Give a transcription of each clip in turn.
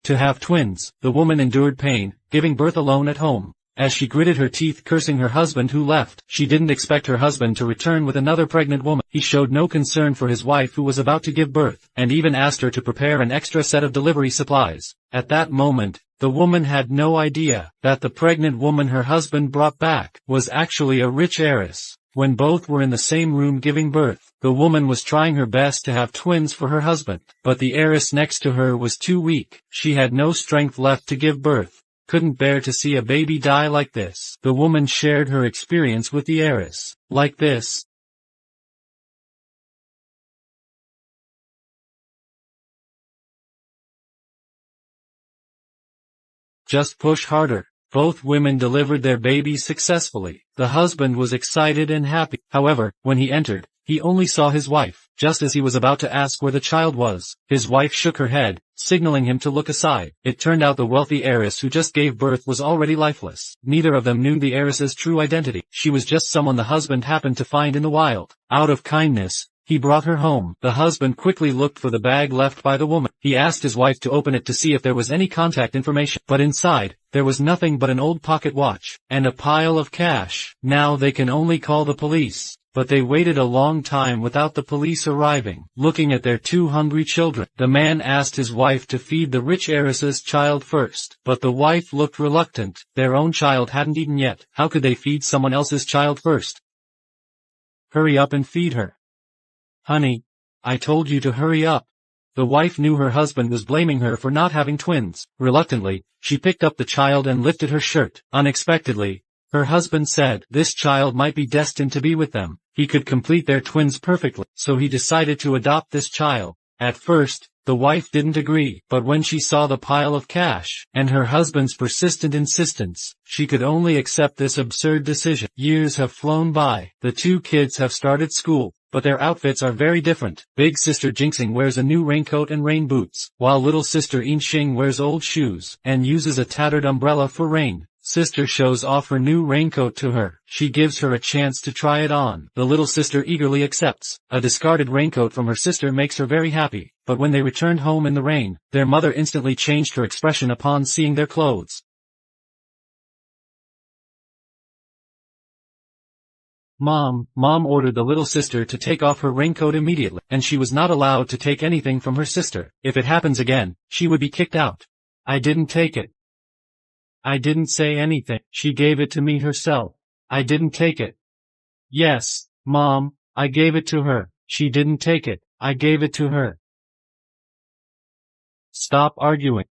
To have twins, the woman endured pain, giving birth alone at home. As she gritted her teeth cursing her husband who left, she didn't expect her husband to return with another pregnant woman. He showed no concern for his wife who was about to give birth, and even asked her to prepare an extra set of delivery supplies. At that moment, the woman had no idea that the pregnant woman her husband brought back was actually a rich heiress. When both were in the same room giving birth, the woman was trying her best to have twins for her husband, but the heiress next to her was too weak. She had no strength left to give birth. Couldn't bear to see a baby die like this. The woman shared her experience with the heiress. Like this. Just push harder. Both women delivered their babies successfully. The husband was excited and happy. However, when he entered, he only saw his wife. Just as he was about to ask where the child was, his wife shook her head, signaling him to look aside. It turned out the wealthy heiress who just gave birth was already lifeless. Neither of them knew the heiress's true identity. She was just someone the husband happened to find in the wild. Out of kindness, he brought her home. The husband quickly looked for the bag left by the woman. He asked his wife to open it to see if there was any contact information. But inside, there was nothing but an old pocket watch, and a pile of cash. Now they can only call the police. But they waited a long time without the police arriving. Looking at their two hungry children, the man asked his wife to feed the rich heiress's child first. But the wife looked reluctant. Their own child hadn't eaten yet. How could they feed someone else's child first? Hurry up and feed her. Honey, I told you to hurry up. The wife knew her husband was blaming her for not having twins. Reluctantly, she picked up the child and lifted her shirt. Unexpectedly, her husband said this child might be destined to be with them. He could complete their twins perfectly, so he decided to adopt this child. At first, the wife didn't agree, but when she saw the pile of cash, and her husband's persistent insistence, she could only accept this absurd decision. Years have flown by. The two kids have started school, but their outfits are very different. Big sister Jinxing wears a new raincoat and rain boots, while little sister Yin Xi wears old shoes, and uses a tattered umbrella for rain. Sister shows off her new raincoat to her. She gives her a chance to try it on. The little sister eagerly accepts. A discarded raincoat from her sister makes her very happy. But when they returned home in the rain, their mother instantly changed her expression upon seeing their clothes. Mom ordered the little sister to take off her raincoat immediately, and she was not allowed to take anything from her sister. If it happens again, she would be kicked out. I didn't take it. I didn't say anything. She gave it to me herself. I didn't take it. Yes, Mom, I gave it to her. She didn't take it. I gave it to her. Stop arguing.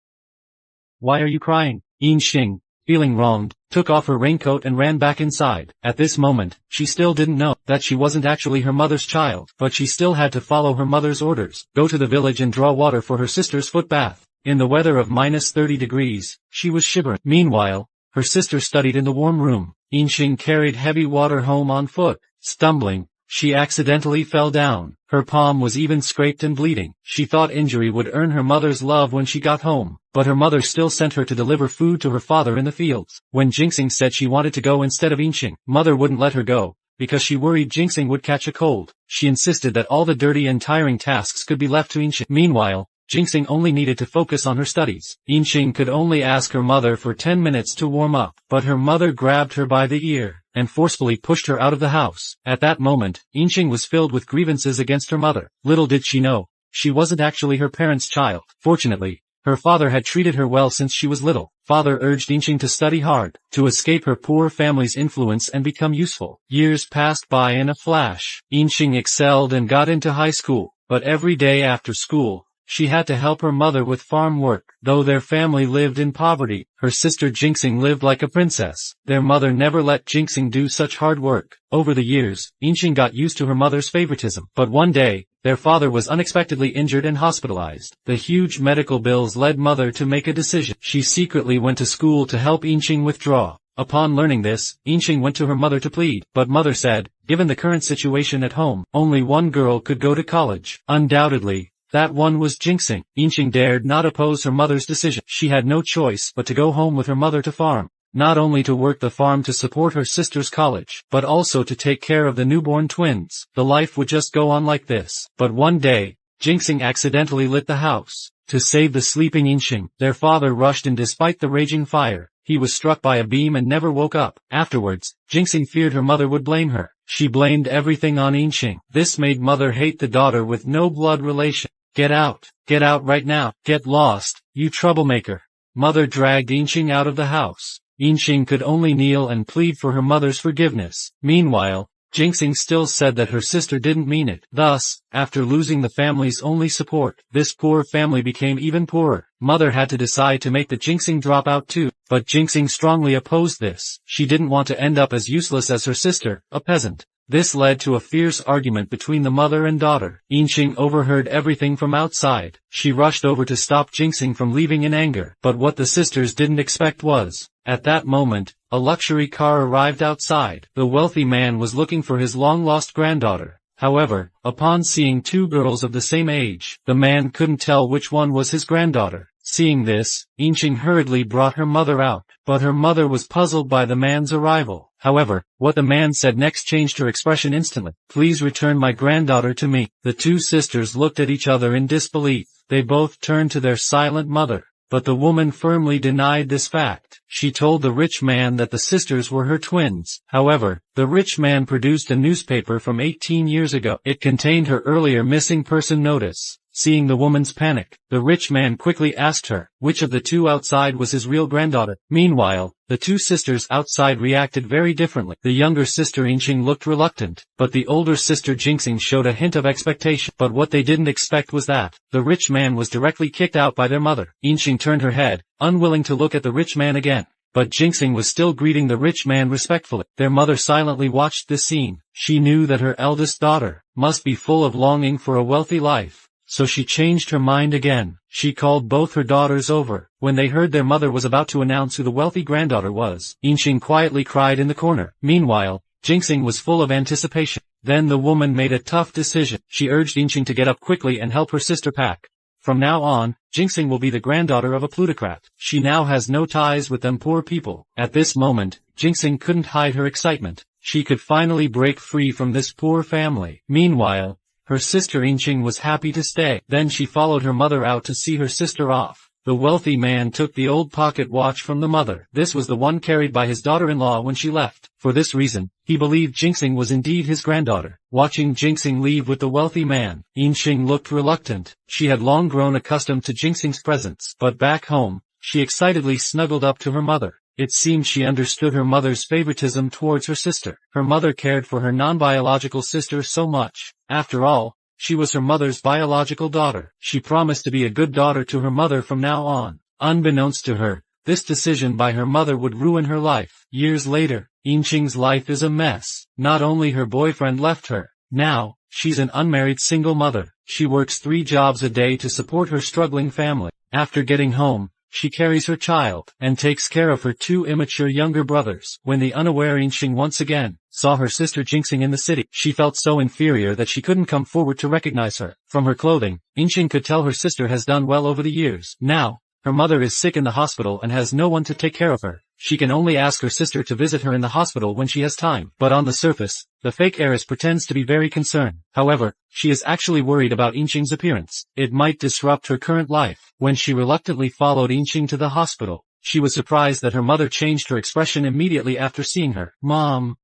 Why are you crying? Yin Xi, feeling wronged, took off her raincoat and ran back inside. At this moment, she still didn't know that she wasn't actually her mother's child, but she still had to follow her mother's orders. Go to the village and draw water for her sister's foot bath. In the weather of -30 degrees, she was shivering. Meanwhile, her sister studied in the warm room. Yin Xi carried heavy water home on foot. Stumbling, she accidentally fell down. Her palm was even scraped and bleeding. She thought injury would earn her mother's love when she got home, but her mother still sent her to deliver food to her father in the fields. When Jinxing said she wanted to go instead of Yin Xi, mother wouldn't let her go, because she worried Jinxing would catch a cold. She insisted that all the dirty and tiring tasks could be left to Yin Xi. Meanwhile, Jinxing only needed to focus on her studies. Yin Xi could only ask her mother for 10 minutes to warm up, but her mother grabbed her by the ear and forcefully pushed her out of the house. At that moment, Yin Xi was filled with grievances against her mother. Little did she know, she wasn't actually her parents' child. Fortunately, her father had treated her well since she was little. Father urged Yin Xi to study hard, to escape her poor family's influence and become useful. Years passed by in a flash. Yin Xi excelled and got into high school, but every day after school, she had to help her mother with farm work. Though their family lived in poverty, her sister Jinxing lived like a princess. Their mother never let Jinxing do such hard work. Over the years, Yin Xi got used to her mother's favoritism. But one day, their father was unexpectedly injured and hospitalized. The huge medical bills led mother to make a decision. She secretly went to school to help Yin Xi withdraw. Upon learning this, Yin Xi went to her mother to plead, but mother said, given the current situation at home, only one girl could go to college. Undoubtedly, that one was Jinxing. Yin Xi dared not oppose her mother's decision. She had no choice but to go home with her mother to farm. Not only to work the farm to support her sister's college, but also to take care of the newborn twins. The life would just go on like this. But one day, Jinxing accidentally lit the house. To save the sleeping Yin Xi, their father rushed in despite the raging fire. He was struck by a beam and never woke up. Afterwards, Yin Xi feared her mother would blame her. She blamed everything on Yin Xi. This made mother hate the daughter with no blood relation. Get out right now, get lost, you troublemaker. Mother dragged Yin Xi out of the house. Yin Xi could only kneel and plead for her mother's forgiveness. Meanwhile, Yin Xi still said that her sister didn't mean it. Thus, after losing the family's only support, this poor family became even poorer. Mother had to decide to make the Yin Xi drop out too, but Yin Xi strongly opposed this. She didn't want to end up as useless as her sister, a peasant. This led to a fierce argument between the mother and daughter. Yin Xi overheard everything from outside. She rushed over to stop Yin Xi from leaving in anger. But what the sisters didn't expect was, at that moment, a luxury car arrived outside. The wealthy man was looking for his long-lost granddaughter. However, upon seeing two girls of the same age, the man couldn't tell which one was his granddaughter. Seeing this, Yin Xi hurriedly brought her mother out, but her mother was puzzled by the man's arrival. However, what the man said next changed her expression instantly. Please return my granddaughter to me. The two sisters looked at each other in disbelief. They both turned to their silent mother. But the woman firmly denied this fact. She told the rich man that the sisters were her twins. However, the rich man produced a newspaper from 18 years ago. It contained her earlier missing person notice. Seeing the woman's panic, the rich man quickly asked her, which of the two outside was his real granddaughter. Meanwhile, the two sisters outside reacted very differently. The younger sister Yin Xi looked reluctant, but the older sister Yin Xi showed a hint of expectation. But what they didn't expect was that the rich man was directly kicked out by their mother. Yin Xi turned her head, unwilling to look at the rich man again. But Yin Xi was still greeting the rich man respectfully. Their mother silently watched this scene. She knew that her eldest daughter must be full of longing for a wealthy life. So she changed her mind again. She called both her daughters over. When they heard their mother was about to announce who the wealthy granddaughter was, Yin Xi quietly cried in the corner. Meanwhile, Yin Xi was full of anticipation. Then the woman made a tough decision. She urged Yin Xi to get up quickly and help her sister pack. From now on, Yin Xi will be the granddaughter of a plutocrat. She now has no ties with them poor people. At this moment, Yin Xi couldn't hide her excitement. She could finally break free from this poor family. Meanwhile, her sister Yin Xi was happy to stay. Then she followed her mother out to see her sister off. The wealthy man took the old pocket watch from the mother. This was the one carried by his daughter-in-law when she left. For this reason, he believed Yin Xi was indeed his granddaughter. Watching Yin Xi leave with the wealthy man, Yin Xi looked reluctant. She had long grown accustomed to Yin Xi's presence. But back home, she excitedly snuggled up to her mother. It seemed she understood her mother's favoritism towards her sister. Her mother cared for her non-biological sister so much. After all, she was her mother's biological daughter. She promised to be a good daughter to her mother from now on. Unbeknownst to her, this decision by her mother would ruin her life. Years later, Yin Xi's life is a mess. Not only her boyfriend left her, now, she's an unmarried single mother. She works 3 jobs a day to support her struggling family. After getting home, she carries her child, and takes care of her 2 immature younger brothers. When the unaware Yin Xi once again saw her sister Yin Xi in the city, she felt so inferior that she couldn't come forward to recognize her. From her clothing, Yin Xi could tell her sister has done well over the years. Now, her mother is sick in the hospital and has no one to take care of her. She can only ask her sister to visit her in the hospital when she has time. But on the surface, the fake heiress pretends to be very concerned. However, she is actually worried about Yin Xi's appearance. It might disrupt her current life. When she reluctantly followed Yin Xi to the hospital, she was surprised that her mother changed her expression immediately after seeing her. Mom.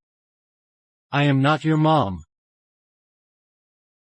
I am not your mom.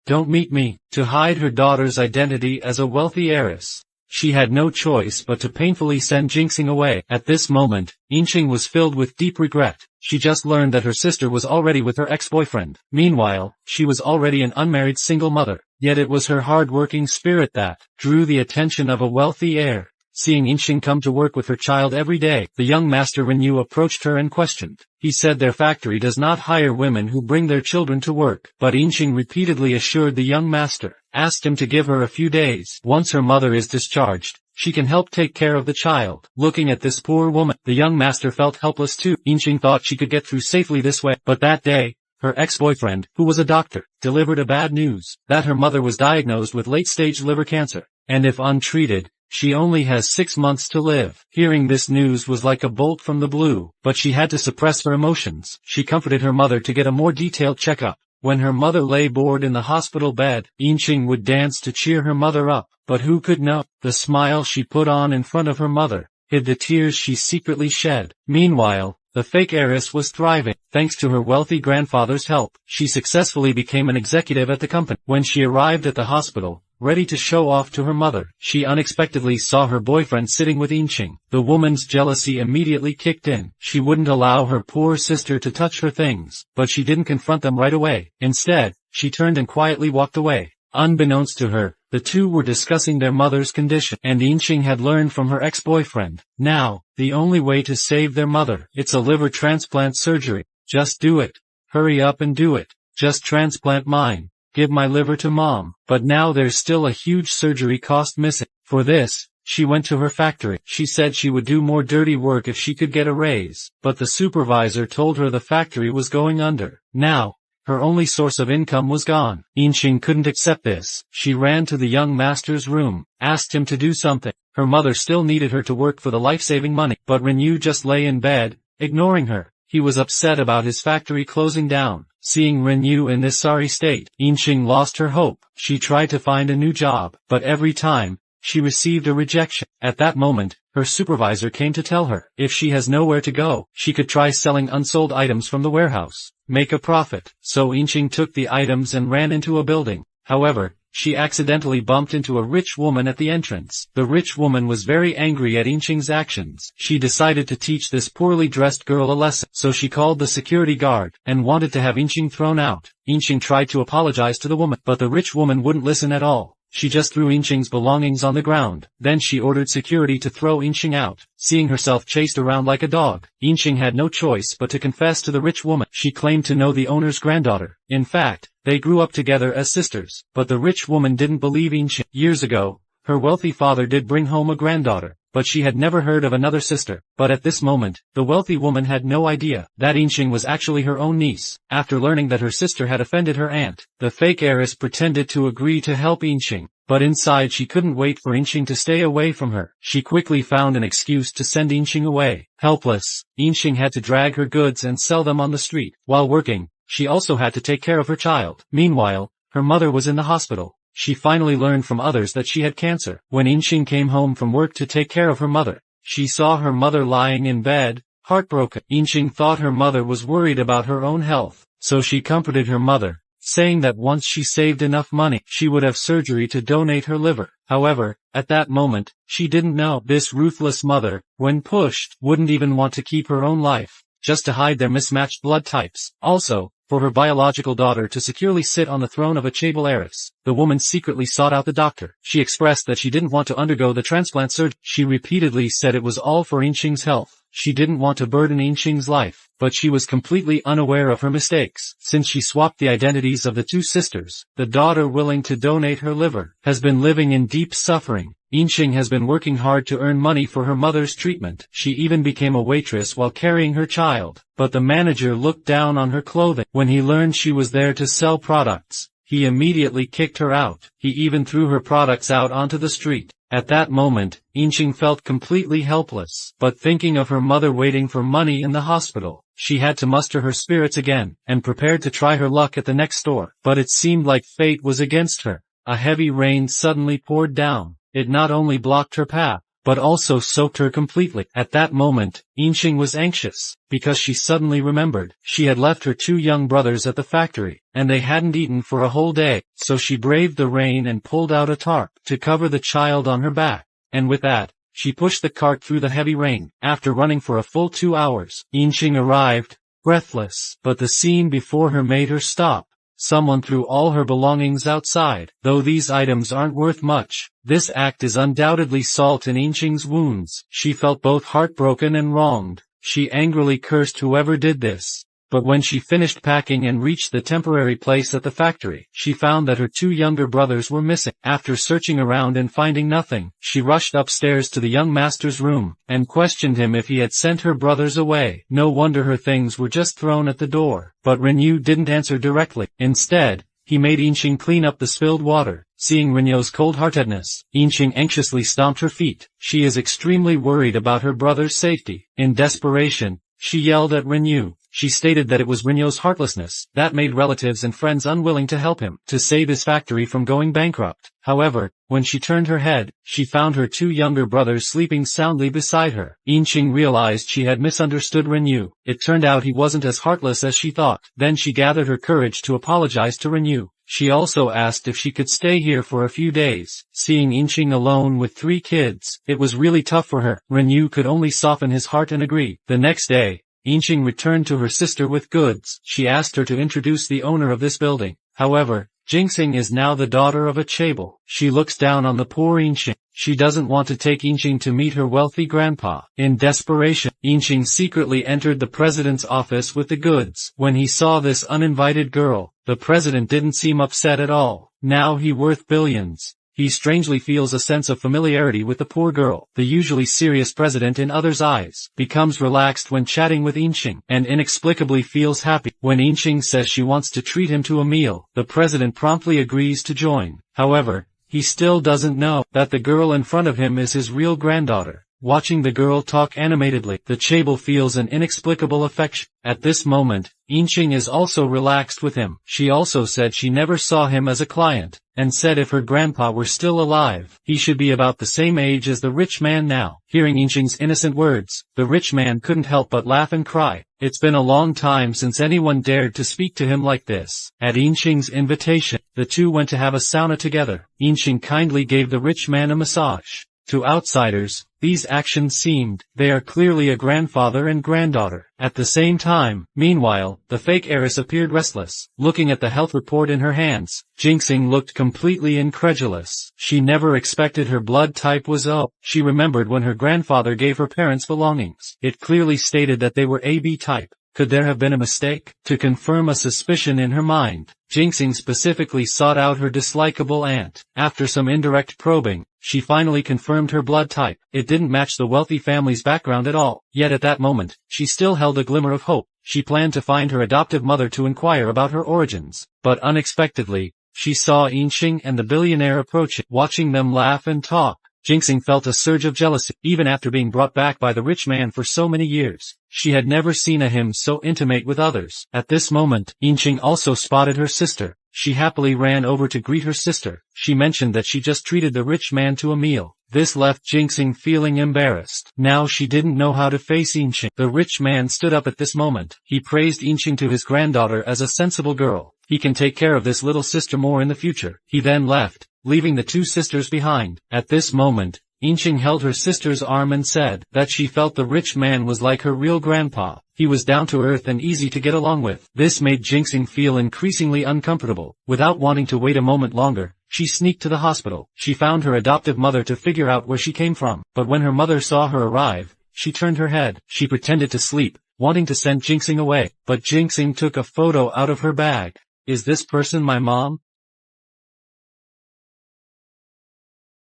Don't meet me. To hide her daughter's identity as a wealthy heiress, she had no choice but to painfully send Yin Xi away. At this moment, Yin Xi was filled with deep regret. She just learned that her sister was already with her ex-boyfriend. Meanwhile, she was already an unmarried single mother. Yet it was her hard-working spirit that drew the attention of a wealthy heir. Seeing Yin Xi come to work with her child every day, the young master Renyu approached her and questioned. He said their factory does not hire women who bring their children to work. But Yin Xi repeatedly assured the young master, asked him to give her a few days. Once her mother is discharged, she can help take care of the child. Looking at this poor woman, the young master felt helpless too. Yin Xi thought she could get through safely this way. But that day, her ex-boyfriend, who was a doctor, delivered a bad news, that her mother was diagnosed with late-stage liver cancer, and if untreated, she only has 6 months to live. Hearing this news was like a bolt from the blue, but she had to suppress her emotions. She comforted her mother to get a more detailed checkup. When her mother lay bored in the hospital bed, Yin Xi would dance to cheer her mother up, but who could know, the smile she put on in front of her mother hid the tears she secretly shed. Meanwhile, the fake heiress was thriving. Thanks to her wealthy grandfather's help, she successfully became an executive at the company. When she arrived at the hospital, ready to show off to her mother, she unexpectedly saw her boyfriend sitting with Yin Xi. The woman's jealousy immediately kicked in. She wouldn't allow her poor sister to touch her things, but she didn't confront them right away. Instead, she turned and quietly walked away. Unbeknownst to her, the two were discussing their mother's condition, and Yin Xi had learned from her ex-boyfriend. Now, the only way to save their mother, it's a liver transplant surgery. Just do it. Hurry up and do it. Just transplant mine. Give my liver to mom. But now there's still a huge surgery cost missing. For this, she went to her factory. She said she would do more dirty work if she could get a raise, but the supervisor told her the factory was going under. Now, her only source of income was gone. Yin Xi couldn't accept this. She ran to the young master's room, asked him to do something. Her mother still needed her to work for the life-saving money, but Renyu just lay in bed, ignoring her. He was upset about his factory closing down. Seeing Renyu in this sorry state, Yin Xi lost her hope. She tried to find a new job, but every time, she received a rejection. At that moment, her supervisor came to tell her, if she has nowhere to go, she could try selling unsold items from the warehouse. Make a profit. So Yin Xi took the items and ran into a building. However, she accidentally bumped into a rich woman at the entrance. The rich woman was very angry at Yin Xi's actions. She decided to teach this poorly dressed girl a lesson, so she called the security guard, and wanted to have Yin Xi thrown out. Yin Xi tried to apologize to the woman, but the rich woman wouldn't listen at all. She just threw Yin Xi's belongings on the ground. Then she ordered security to throw Yin Xi out. Seeing herself chased around like a dog, Yin Xi had no choice but to confess to the rich woman. She claimed to know the owner's granddaughter. In fact, they grew up together as sisters. But the rich woman didn't believe Yin Xi. Years ago, her wealthy father did bring home a granddaughter, but she had never heard of another sister. But at this moment, the wealthy woman had no idea that Yin Xi was actually her own niece. After learning that her sister had offended her aunt, the fake heiress pretended to agree to help Yin Xi. But inside she couldn't wait for Yin Xi to stay away from her. She quickly found an excuse to send Yin Xi away. Helpless, Yin Xi had to drag her goods and sell them on the street. While working, she also had to take care of her child. Meanwhile, her mother was in the hospital. She finally learned from others that she had cancer. When Yin Xi came home from work to take care of her mother, she saw her mother lying in bed, heartbroken. Yin Xi thought her mother was worried about her own health, so she comforted her mother, saying that once she saved enough money, she would have surgery to donate her liver. However, at that moment, she didn't know this ruthless mother, when pushed, wouldn't even want to keep her own life, just to hide their mismatched blood types. Also, for her biological daughter to securely sit on the throne of a chaebol heiress, the woman secretly sought out the doctor. She expressed that she didn't want to undergo the transplant surgery. She repeatedly said it was all for Yin Xi's health. She didn't want to burden Yin Xi's life, but she was completely unaware of her mistakes. Since she swapped the identities of the two sisters, the daughter willing to donate her liver has been living in deep suffering. Yin Xi has been working hard to earn money for her mother's treatment. She even became a waitress while carrying her child. But the manager looked down on her clothing. When he learned she was there to sell products, he immediately kicked her out. He even threw her products out onto the street. At that moment, Yin Xi felt completely helpless. But thinking of her mother waiting for money in the hospital, she had to muster her spirits again, and prepared to try her luck at the next store. But it seemed like fate was against her. A heavy rain suddenly poured down. It not only blocked her path, but also soaked her completely. At that moment, Yin Xi was anxious, because she suddenly remembered she had left her two young brothers at the factory, and they hadn't eaten for a whole day. So she braved the rain and pulled out a tarp to cover the child on her back, and with that, she pushed the cart through the heavy rain. After running for a full 2 hours, Yin Xi arrived, breathless, but the scene before her made her stop. Someone threw all her belongings outside. Though these items aren't worth much, this act is undoubtedly salt in Yin Xi's wounds. She felt both heartbroken and wronged. She angrily cursed whoever did this. But when she finished packing and reached the temporary place at the factory, she found that her two younger brothers were missing. After searching around and finding nothing, she rushed upstairs to the young master's room, and questioned him if he had sent her brothers away. No wonder her things were just thrown at the door. But Renyu didn't answer directly. Instead, he made Yin Xi clean up the spilled water. Seeing Renyu's cold-heartedness, Yin Xi anxiously stomped her feet. She is extremely worried about her brother's safety. In desperation, She yelled at Renyu. She stated that it was Renyu's heartlessness that made relatives and friends unwilling to help him to save his factory from going bankrupt. However, when she turned her head, she found her two younger brothers sleeping soundly beside her. Yin Xi realized she had misunderstood Renyu. It turned out he wasn't as heartless as she thought. Then she gathered her courage to apologize to Renyu. She also asked if she could stay here for a few days. Seeing Yin Xi alone with 3 kids, it was really tough for her. Renyu could only soften his heart and agree. The next day, Yin Xi returned to her sister with goods. She asked her to introduce the owner of this building. However, Jinxing is now the daughter of a chaebol. She looks down on the poor Yin Xi. She doesn't want to take Yin Xi to meet her wealthy grandpa. In desperation, Yin Xi secretly entered the president's office with the goods. When he saw this uninvited girl, the president didn't seem upset at all. Now he's worth billions. He strangely feels a sense of familiarity with the poor girl. The usually serious president in others' eyes becomes relaxed when chatting with Yin Xi, and inexplicably feels happy. When Yin Xi says she wants to treat him to a meal, the president promptly agrees to join. However, he still doesn't know that the girl in front of him is his real granddaughter. Watching the girl talk animatedly, the chaebol feels an inexplicable affection. At this moment, Yin Xi is also relaxed with him. She also said she never saw him as a client, and said if her grandpa were still alive, he should be about the same age as the rich man now. Hearing Yin Xi's innocent words, the rich man couldn't help but laugh and cry. It's been a long time since anyone dared to speak to him like this. At Yin Xi's invitation, the two went to have a sauna together. Yin Xi kindly gave the rich man a massage. To outsiders, these actions seemed, they are clearly a grandfather and granddaughter. At the same time, meanwhile, the fake heiress appeared restless. Looking at the health report in her hands, Jinxing looked completely incredulous. She never expected her blood type was O. She remembered when her grandfather gave her parents belongings. It clearly stated that they were AB type. Could there have been a mistake? To confirm a suspicion in her mind, Jinxing specifically sought out her dislikable aunt. After some indirect probing, she finally confirmed her blood type. It didn't match the wealthy family's background at all. Yet at that moment, she still held a glimmer of hope. She planned to find her adoptive mother to inquire about her origins. But unexpectedly, she saw Yin Xi and the billionaire approaching. Watching them laugh and talk, Jinxing felt a surge of jealousy. Even after being brought back by the rich man for so many years, she had never seen him so intimate with others. At this moment, Yin Xi also spotted her sister. She happily ran over to greet her sister. She mentioned that she just treated the rich man to a meal. This left Jinxing feeling embarrassed. Now she didn't know how to face Yin Xi. The rich man stood up at this moment. He praised Yin Xi to his granddaughter as a sensible girl. He can take care of this little sister more in the future. He then left, leaving the two sisters behind. At this moment, Yin Xi held her sister's arm and said that she felt the rich man was like her real grandpa. He was down to earth and easy to get along with. This made Jinxing feel increasingly uncomfortable. Without wanting to wait a moment longer, she sneaked to the hospital. She found her adoptive mother to figure out where she came from. But when her mother saw her arrive, she turned her head. She pretended to sleep, wanting to send Jinxing away. But Jinxing took a photo out of her bag. Is this person my mom?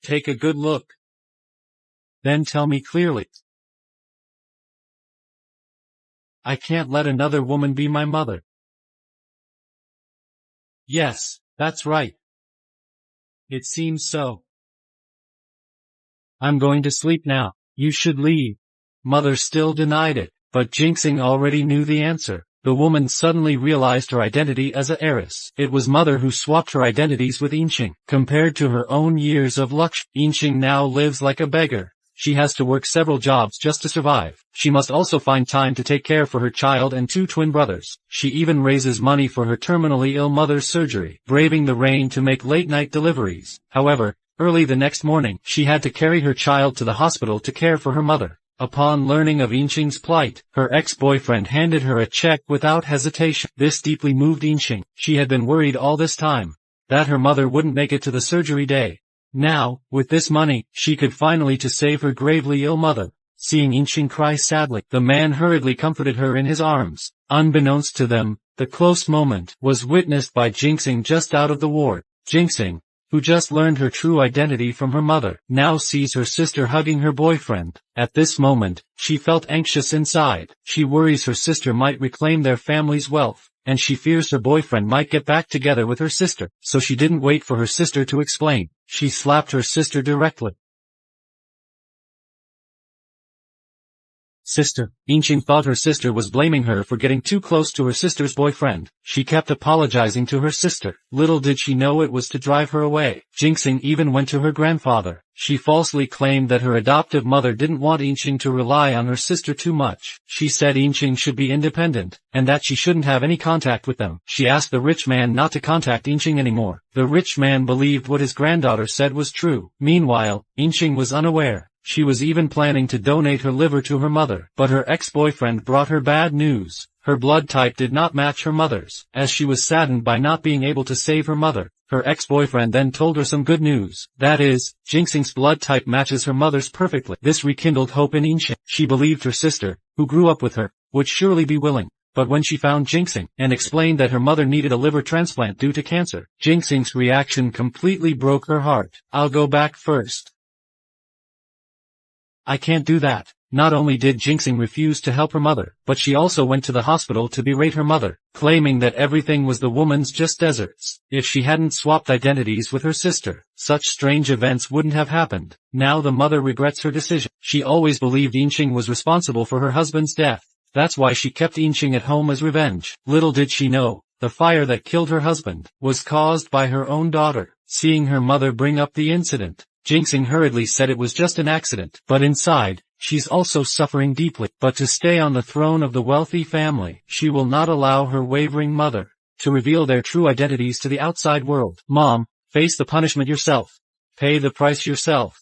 Take a good look. Then tell me clearly. I can't let another woman be my mother. Yes, that's right. It seems so. I'm going to sleep now. You should leave. Mother still denied it, but Jinxing already knew the answer. The woman suddenly realized her identity as an heiress. It was Mother who swapped her identities with Yin Xi. Compared to her own years of luxury, Yin Xi now lives like a beggar. She has to work several jobs just to survive. She must also find time to take care for her child and 2 twin brothers. She even raises money for her terminally ill mother's surgery, braving the rain to make late-night deliveries. However, early the next morning, she had to carry her child to the hospital to care for her mother. Upon learning of Yin Xi's plight, her ex-boyfriend handed her a check without hesitation. This deeply moved Yin Xi. She had been worried all this time that her mother wouldn't make it to the surgery day. Now, with this money, she could finally to save her gravely ill mother. Seeing Yin Xi cry sadly, the man hurriedly comforted her in his arms. Unbeknownst to them, the close moment was witnessed by Jinxing just out of the ward. Jinxing, who just learned her true identity from her mother, now sees her sister hugging her boyfriend. At this moment, she felt anxious inside. She worries her sister might reclaim their family's wealth, and she fears her boyfriend might get back together with her sister. So she didn't wait for her sister to explain. She slapped her sister directly. Sister. Yinxing thought her sister was blaming her for getting too close to her sister's boyfriend. She kept apologizing to her sister. Little did she know it was to drive her away. Yinxing even went to her grandfather. She falsely claimed that her adoptive mother didn't want Yinxing to rely on her sister too much. She said Yinxing should be independent, and that she shouldn't have any contact with them. She asked the rich man not to contact Yinxing anymore. The rich man believed what his granddaughter said was true. Meanwhile, Yinxing was unaware. She was even planning to donate her liver to her mother. But her ex-boyfriend brought her bad news. Her blood type did not match her mother's. As she was saddened by not being able to save her mother, her ex-boyfriend then told her some good news. That is, Yinxing's blood type matches her mother's perfectly. This rekindled hope in Yinxing. She believed her sister, who grew up with her, would surely be willing. But when she found Yinxing, and explained that her mother needed a liver transplant due to cancer, Yinxing's reaction completely broke her heart. "I'll go back first. I can't do that." Not only did Yinxing refuse to help her mother, but she also went to the hospital to berate her mother, claiming that everything was the woman's just deserts. If she hadn't swapped identities with her sister, such strange events wouldn't have happened. Now the mother regrets her decision. She always believed Yinxing was responsible for her husband's death. That's why she kept Yinxing at home as revenge. Little did she know, the fire that killed her husband was caused by her own daughter. Seeing her mother bring up the incident, Yinxing hurriedly said it was just an accident. But inside, she's also suffering deeply. But to stay on the throne of the wealthy family, she will not allow her wavering mother to reveal their true identities to the outside world. "Mom, face the punishment yourself. Pay the price yourself.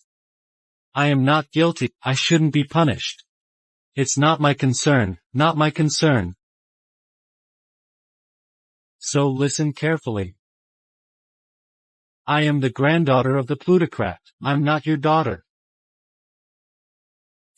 I am not guilty. I shouldn't be punished. It's not my concern, not my concern. So listen carefully. I am the granddaughter of the plutocrat. I'm not your daughter."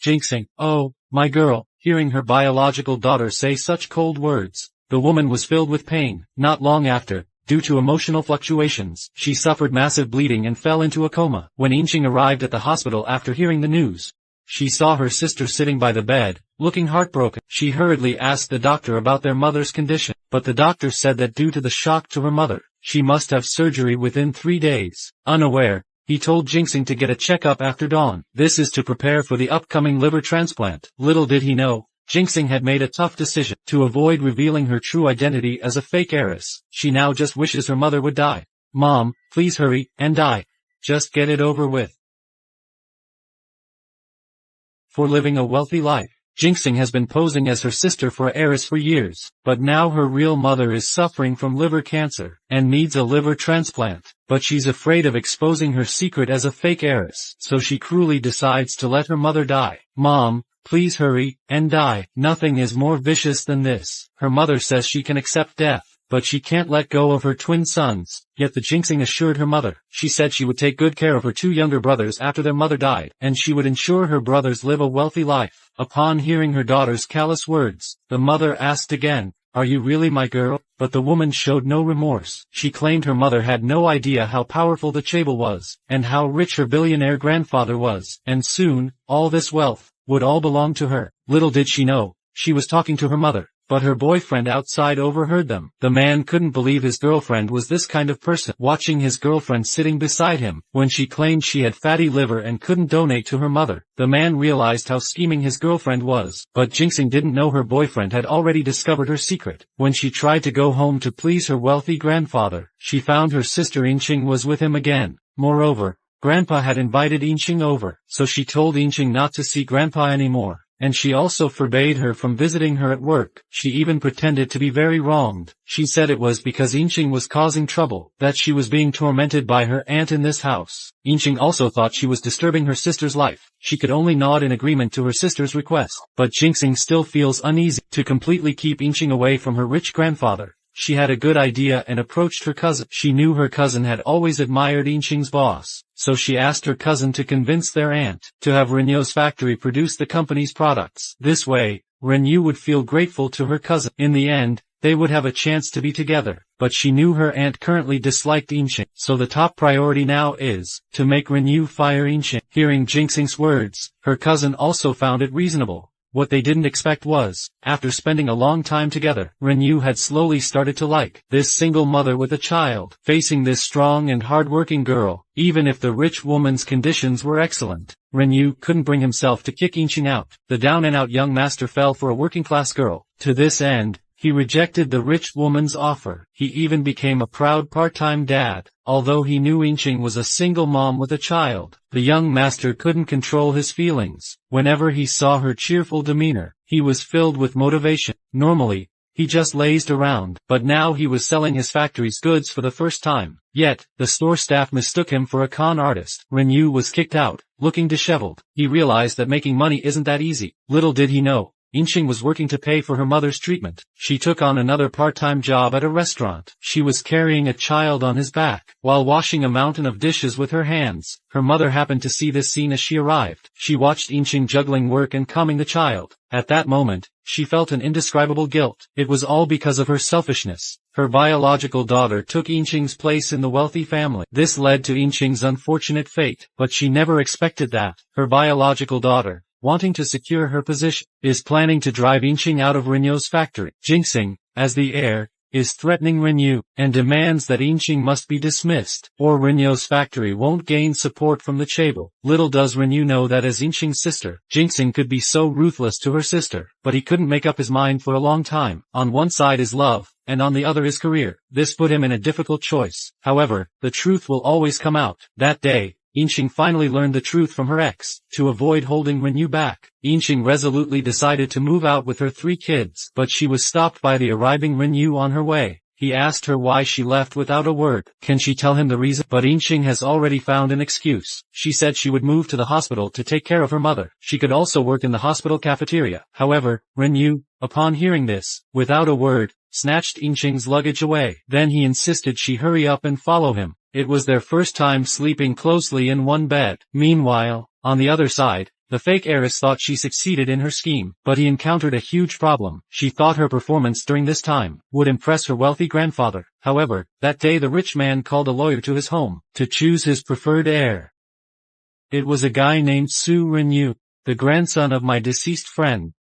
Yinxing, "Oh, my girl." Hearing her biological daughter say such cold words, the woman was filled with pain. Not long after, due to emotional fluctuations, she suffered massive bleeding and fell into a coma. When Yinxing arrived at the hospital after hearing the news, she saw her sister sitting by the bed, looking heartbroken. She hurriedly asked the doctor about their mother's condition, but the doctor said that due to the shock to her mother, she must have surgery within 3 days. Unaware, he told Yinxing to get a checkup after dawn. This is to prepare for the upcoming liver transplant. Little did he know, Yinxing had made a tough decision. To avoid revealing her true identity as a fake heiress, she now just wishes her mother would die. "Mom, please hurry, and die. Just get it over with." For living a wealthy life, Yinxing has been posing as her sister for an heiress for years, but now her real mother is suffering from liver cancer, and needs a liver transplant. But she's afraid of exposing her secret as a fake heiress, so she cruelly decides to let her mother die. "Mom, please hurry, and die." Nothing is more vicious than this. Her mother says she can accept death, but she can't let go of her twin sons. Yet the Yinxing assured her mother. She said she would take good care of her 2 younger brothers after their mother died, and she would ensure her brothers live a wealthy life. Upon hearing her daughter's callous words, the mother asked again, "Are you really my girl?" But the woman showed no remorse. She claimed her mother had no idea how powerful the chaebol was, and how rich her billionaire grandfather was, and soon, all this wealth would all belong to her. Little did she know, she was talking to her mother. But her boyfriend outside overheard them. The man couldn't believe his girlfriend was this kind of person. Watching his girlfriend sitting beside him, when she claimed she had fatty liver and couldn't donate to her mother, the man realized how scheming his girlfriend was. But Yinxing didn't know her boyfriend had already discovered her secret. When she tried to go home to please her wealthy grandfather, she found her sister Yinxing was with him again. Moreover, Grandpa had invited Yinxing over, so she told Yinxing not to see Grandpa anymore. And she also forbade her from visiting her at work. She even pretended to be very wronged. She said it was because Yinxing was causing trouble, that she was being tormented by her aunt in this house. Yinxing also thought she was disturbing her sister's life. She could only nod in agreement to her sister's request. But Yinxing still feels uneasy. To completely keep Yinxing away from her rich grandfather, she had a good idea and approached her cousin. She knew her cousin had always admired Yinxing's boss, so she asked her cousin to convince their aunt to have Renyu's factory produce the company's products. This way, Renyu would feel grateful to her cousin. In the end, they would have a chance to be together. But she knew her aunt currently disliked Yinxing, so the top priority now is to make Renyu fire Yinxing. Hearing Yinxing's words, her cousin also found it reasonable. What they didn't expect was, after spending a long time together, Renyu had slowly started to like this single mother with a child, facing this strong and hard-working girl, even if the rich woman's conditions were excellent. Renyu couldn't bring himself to kick Yin Xi out. The down-and-out young master fell for a working-class girl. To this end, he rejected the rich woman's offer. He even became a proud part-time dad. Although he knew Yin Xi was a single mom with a child, the young master couldn't control his feelings. Whenever he saw her cheerful demeanor, he was filled with motivation. Normally, he just lazed around, but now he was selling his factory's goods for the first time. Yet, the store staff mistook him for a con artist. Renyu was kicked out, looking disheveled. He realized that making money isn't that easy. Little did he know, Yin Xi was working to pay for her mother's treatment. She took on another part-time job at a restaurant. She was carrying a child on his back, while washing a mountain of dishes with her hands. Her mother happened to see this scene as she arrived. She watched Yin Xi juggling work and calming the child. At that moment, she felt an indescribable guilt. It was all because of her selfishness. Her biological daughter took Yin Xi's place in the wealthy family. This led to Yin Xi's unfortunate fate, but she never expected that. Her biological daughter, wanting to secure her position, is planning to drive Yin Xi out of Renyu's factory. Yin Xi, as the heir, is threatening Renyu, and demands that Yin Xi must be dismissed, or Renyu's factory won't gain support from the chaebol. Little does Renyu know that as Yin Xi's sister, Yin Xi could be so ruthless to her sister, but he couldn't make up his mind for a long time. On one side is love, and on the other is career. This put him in a difficult choice. However, the truth will always come out. That day, Yin Xi finally learned the truth from her ex. To avoid holding Renyu back, Yin Xi resolutely decided to move out with her 3 kids, but she was stopped by the arriving Renyu on her way. He asked her why she left without a word. Can she tell him the reason? But Yin Xi has already found an excuse. She said she would move to the hospital to take care of her mother. She could also work in the hospital cafeteria. However, Renyu, upon hearing this, without a word, snatched Yin Xi's luggage away. Then he insisted she hurry up and follow him. It was their first time sleeping closely in one bed. Meanwhile, on the other side, the fake heiress thought she succeeded in her scheme, but he encountered a huge problem. She thought her performance during this time would impress her wealthy grandfather. However, that day the rich man called a lawyer to his home to choose his preferred heir. It was a guy named Su Renyu, the grandson of my deceased friend.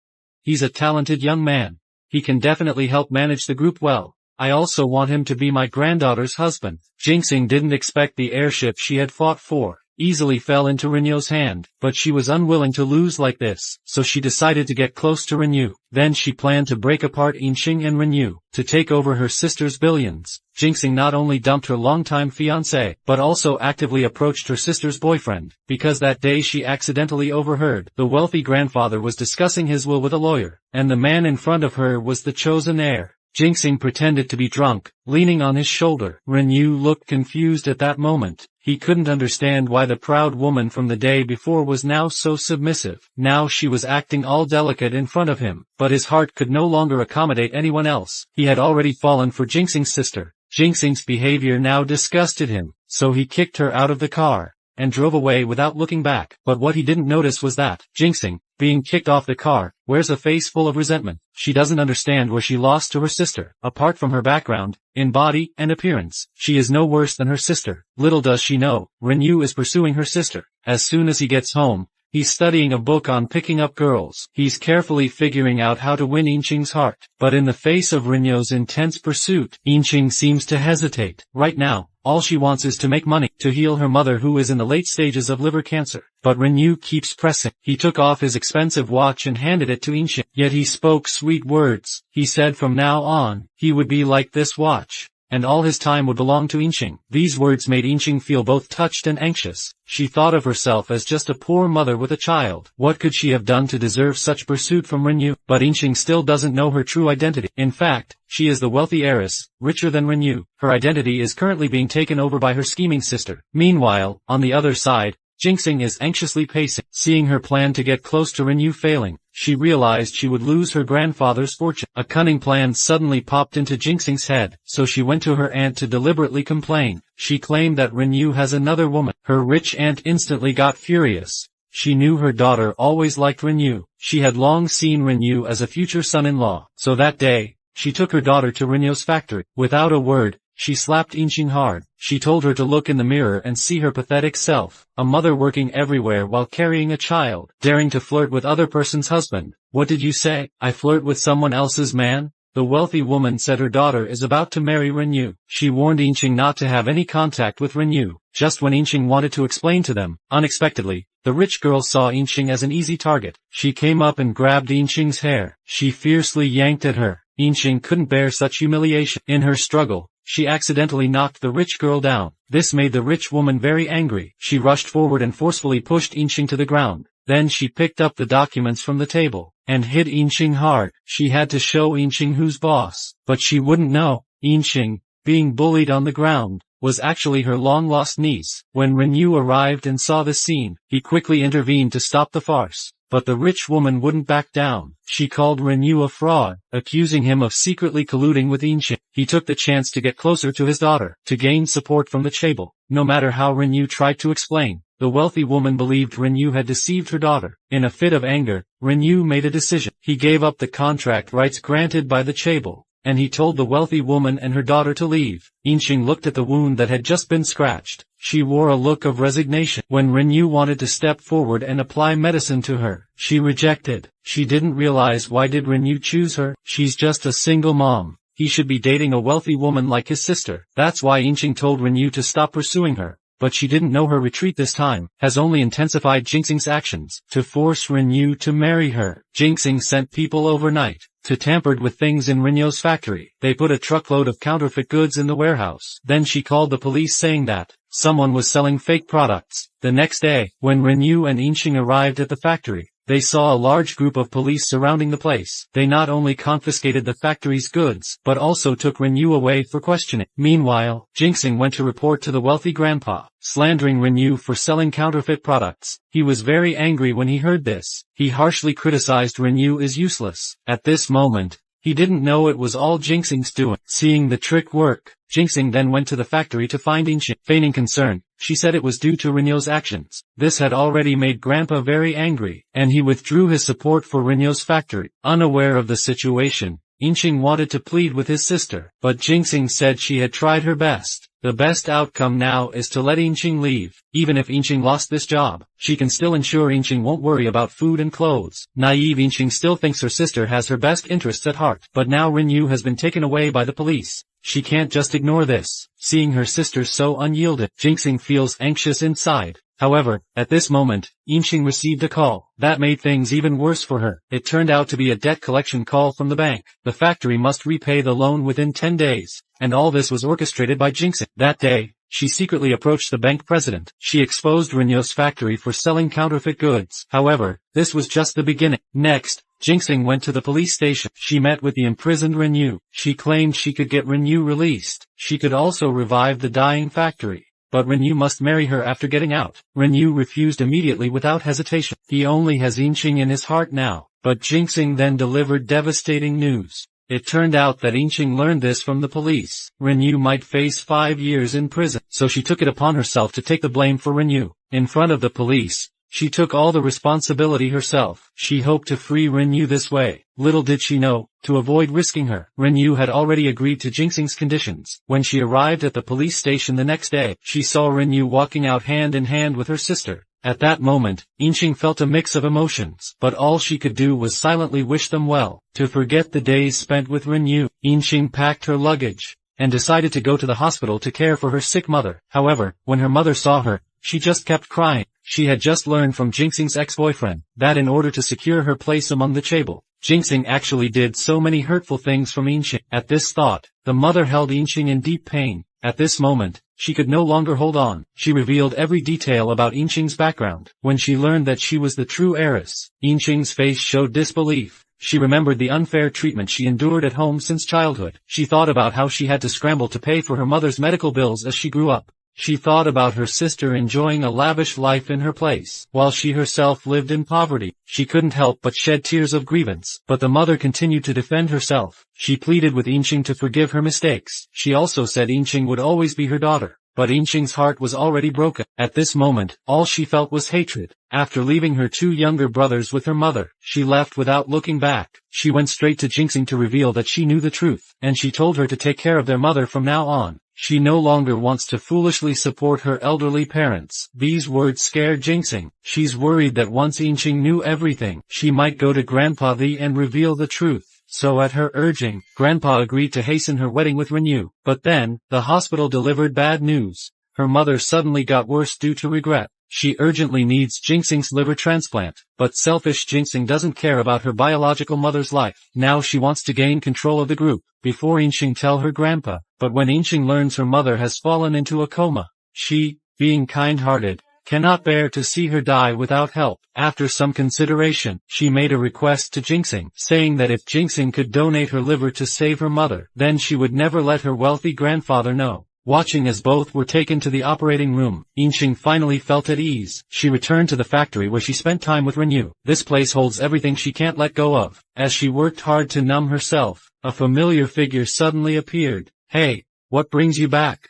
He's a talented young man. He can definitely help manage the group well. I also want him to be my granddaughter's husband. Yin Xi didn't expect the heirship she had fought for easily fell into Renyu's hand, but she was unwilling to lose like this, so she decided to get close to Renyu. Then she planned to break apart Yin Xi and Renyu, to take over her sister's billions. Yin Xi not only dumped her longtime fiancé, but also actively approached her sister's boyfriend, because that day she accidentally overheard the wealthy grandfather was discussing his will with a lawyer, and the man in front of her was the chosen heir. Yin Xi pretended to be drunk, leaning on his shoulder. Renyu looked confused at that moment. He couldn't understand why the proud woman from the day before was now so submissive. Now she was acting all delicate in front of him, but his heart could no longer accommodate anyone else. He had already fallen for Yin Xi's sister. Yin Xi's behavior now disgusted him, so he kicked her out of the car and drove away without looking back. But what he didn't notice was that Yin Xi, being kicked off the car, wears a face full of resentment. She doesn't understand where she lost to her sister. Apart from her background, in body and appearance, she is no worse than her sister. Little does she know, Renyu is pursuing her sister. As soon as he gets home, he's studying a book on picking up girls. He's carefully figuring out how to win Yin Xi's heart. But in the face of Renyu's intense pursuit, Yin Xi seems to hesitate. Right now, all she wants is to make money, to heal her mother who is in the late stages of liver cancer. But Renyu keeps pressing. He took off his expensive watch and handed it to Yin Xi. Yet he spoke sweet words. He said from now on, he would be like this watch, and all his time would belong to Yin Xi. These words made Yin Xi feel both touched and anxious. She thought of herself as just a poor mother with a child. What could she have done to deserve such pursuit from Renyu? But Yin Xi still doesn't know her true identity. In fact, she is the wealthy heiress, richer than Renyu. Her identity is currently being taken over by her scheming sister. Meanwhile, on the other side, Yin Xi is anxiously pacing. Seeing her plan to get close to Renyu failing, she realized she would lose her grandfather's fortune. A cunning plan suddenly popped into Yin Xi's head, so she went to her aunt to deliberately complain. She claimed that Renyu has another woman. Her rich aunt instantly got furious. She knew her daughter always liked Renyu. She had long seen Renyu as a future son-in-law. So that day, she took her daughter to Renyu's factory. Without a word, she slapped Yin Xi hard. She told her to look in the mirror and see her pathetic self, a mother working everywhere while carrying a child, daring to flirt with other person's husband. What did you say? I flirt with someone else's man? The wealthy woman said her daughter is about to marry Renyu. She warned Yin Xi not to have any contact with Renyu. Just when Yin Xi wanted to explain to them, unexpectedly, the rich girl saw Yin Xi as an easy target. She came up and grabbed Yin Xi's hair. She fiercely yanked at her. Yin Xi couldn't bear such humiliation. In her struggle, she accidentally knocked the rich girl down. This made the rich woman very angry. She rushed forward and forcefully pushed Yin Xi to the ground. Then she picked up the documents from the table and hit Yin Xi hard. She had to show Yin Xi who's boss, but she wouldn't know. Yin Xi, being bullied on the ground, was actually her long-lost niece. When Renyu arrived and saw the scene, he quickly intervened to stop the farce. But the rich woman wouldn't back down. She called Renyu a fraud, accusing him of secretly colluding with Yin Xi. He took the chance to get closer to his daughter, to gain support from the chaebol. No matter how Renyu tried to explain, the wealthy woman believed Renyu had deceived her daughter. In a fit of anger, Renyu made a decision. He gave up the contract rights granted by the chaebol, and he told the wealthy woman and her daughter to leave. Yin Xi looked at the wound that had just been scratched. She wore a look of resignation. When Renyu wanted to step forward and apply medicine to her, she rejected. She didn't realize why did Renyu choose her. She's just a single mom. He should be dating a wealthy woman like his sister. That's why Yin Xi told Renyu to stop pursuing her. But she didn't know her retreat this time has only intensified Yin Xi's actions to force Renyu to marry her. Yin Xi sent people overnight to tampered with things in Renyu's factory. They put a truckload of counterfeit goods in the warehouse. Then she called the police saying that someone was selling fake products. The next day, when Renyu and Yin Xi arrived at the factory, they saw a large group of police surrounding the place. They not only confiscated the factory's goods, but also took Renyu away for questioning. Meanwhile, Yin Xi went to report to the wealthy grandpa, slandering Renyu for selling counterfeit products. He was very angry when he heard this. He harshly criticized Renyu as useless. At this moment, he didn't know it was all Yin Xi's doing. Seeing the trick work, Yin Xi then went to the factory to find Yin Xi. Feigning concern, she said it was due to Renyu's actions. This had already made Grandpa very angry, and he withdrew his support for Renyu's factory. Unaware of the situation, Yin Xi wanted to plead with his sister, but Yin Xi said she had tried her best. The best outcome now is to let Yin Xi leave. Even if Yin Xi lost this job, she can still ensure Yin Xi won't worry about food and clothes. Naive Yin Xi still thinks her sister has her best interests at heart. But now Renyu has been taken away by the police. She can't just ignore this. Seeing her sister so unyielding, Yin Xi feels anxious inside. However, at this moment, Yin Xi received a call. That made things even worse for her. It turned out to be a debt collection call from the bank. The factory must repay the loan within 10 days. And all this was orchestrated by Yin Xi. That day, she secretly approached the bank president. She exposed Renyu's factory for selling counterfeit goods. However, this was just the beginning. Next, Yin Xi went to the police station. She met with the imprisoned Renyu. She claimed she could get Renyu released. She could also revive the dying factory. But Renyu must marry her after getting out. Renyu refused immediately without hesitation. He only has Yin Xi in his heart now. But Yin Xi then delivered devastating news. It turned out that Yin Xi learned this from the police. Renyu might face 5 years in prison, so she took it upon herself to take the blame for Renyu. In front of the police, she took all the responsibility herself. She hoped to free Renyu this way. Little did she know, to avoid risking her, Renyu had already agreed to Yin Xi's conditions. When she arrived at the police station the next day, she saw Renyu walking out hand in hand with her sister. At that moment, Yin Xi felt a mix of emotions, but all she could do was silently wish them well. To forget the days spent with Renyu, Yin Xi packed her luggage and decided to go to the hospital to care for her sick mother. However, when her mother saw her, she just kept crying. She had just learned from Yin Xi's ex-boyfriend that in order to secure her place among the chaebol, Yin Xi actually did so many hurtful things from Yin Xi. At this thought, the mother held Yin Xi in deep pain. At this moment, she could no longer hold on. She revealed every detail about Yin Xi's background. When she learned that she was the true heiress, Yin Xi's face showed disbelief. She remembered the unfair treatment she endured at home since childhood. She thought about how she had to scramble to pay for her mother's medical bills as she grew up. She thought about her sister enjoying a lavish life in her place, while she herself lived in poverty. She couldn't help but shed tears of grievance. But the mother continued to defend herself. She pleaded with Yin Xi to forgive her mistakes. She also said Yin Xi would always be her daughter. But Yin Xi's heart was already broken. At this moment, all she felt was hatred. After leaving her 2 younger brothers with her mother, she left without looking back. She went straight to Yin Xi to reveal that she knew the truth, and she told her to take care of their mother from now on. She no longer wants to foolishly support her elderly parents. These words scared Jingxing. She's worried that once Yin Xi knew everything, she might go to Grandpa Li and reveal the truth. So at her urging, Grandpa agreed to hasten her wedding with Renyu. But then, the hospital delivered bad news. Her mother suddenly got worse due to regret. She urgently needs Jingxing's liver transplant, but selfish Jingxing doesn't care about her biological mother's life. Now she wants to gain control of the group, before Yinxing tell her grandpa. But when Yinxing learns her mother has fallen into a coma, she, being kind-hearted, cannot bear to see her die without help. After some consideration, she made a request to Jingxing, saying that if Jingxing could donate her liver to save her mother, then she would never let her wealthy grandfather know. Watching as both were taken to the operating room, Yinxing finally felt at ease. She returned to the factory where she spent time with Renyu. This place holds everything she can't let go of. As she worked hard to numb herself, a familiar figure suddenly appeared. Hey, what brings you back?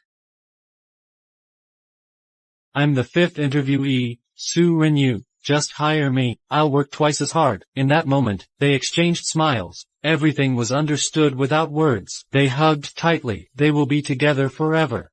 I'm the fifth interviewee, Su Renyu. Just hire me, I'll work twice as hard. In that moment, they exchanged smiles. Everything was understood without words. They hugged tightly. They will be together forever.